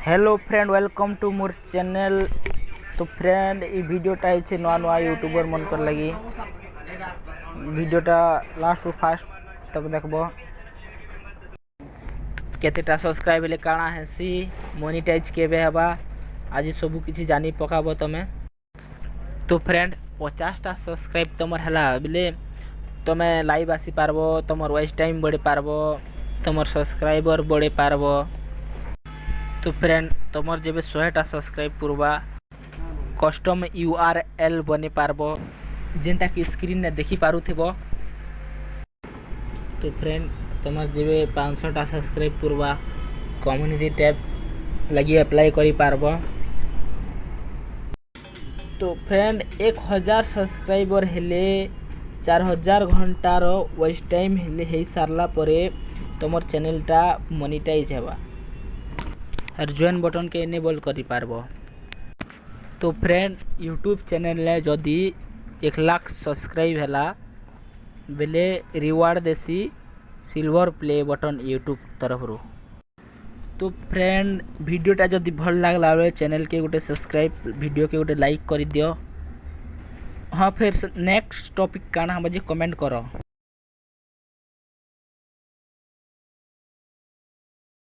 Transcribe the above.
Hello friend, welcome to more channel. तो friend ये वीडियोटा है नुआ नुआ यूट्यूबर मन कर लगी। वीडियोटा लास्ट टू फास्ट तक देखबो। केतेटा सब्सक्राइब हेले काଣା हेसी, मोनिटाइज केबे हेबा, आज सबू किछि जानी पकाबो तमे। तो फ्रेंड 50टा सब्सक्राइब तुमर हला बेले तमे लाइव आसी पारबो, तुमर वॉइस टाइम बढ़े पारबो, तुमर सब्सक्राइबर बढ़े पारबो। तो फ्रेंड तुमर जब 100टा सब्सक्राइब पूर्वा कस्टम यूआरएल बने पारबो, जेनटा कि स्क्रीन ने देखी पारुथिबो। तो फ्रेंड तुमर जब 500टा सब्सक्राइब पूर्वा कम्युनिटी टैब लगी अप्लाई करी पारबो। तो फ्रेंड 1000 सब्सक्राइबर हेले 4000 घंटार वॉइस टाइम हेले हे सारला परे तुमर चैनलटा मोनेटाइज हेबा और जॉइन बटन के इनेबल करी पारबो। तो फ्रेंड यूट्यूब चैनल ले जदि 1 लाख सब्सक्राइब हैला बेले रिवार्ड देसी सिल्वर प्ले बटन यूट्यूब तरफ रो। तो फ्रेंड वीडियोटा जदि भल लागला बेले चैनल के गोटे सब्सक्राइब, वीडियो के गोटे लाइक कर दियो। हाँ फिर नेक्स्ट टॉपिक काना हम कमेंट करो।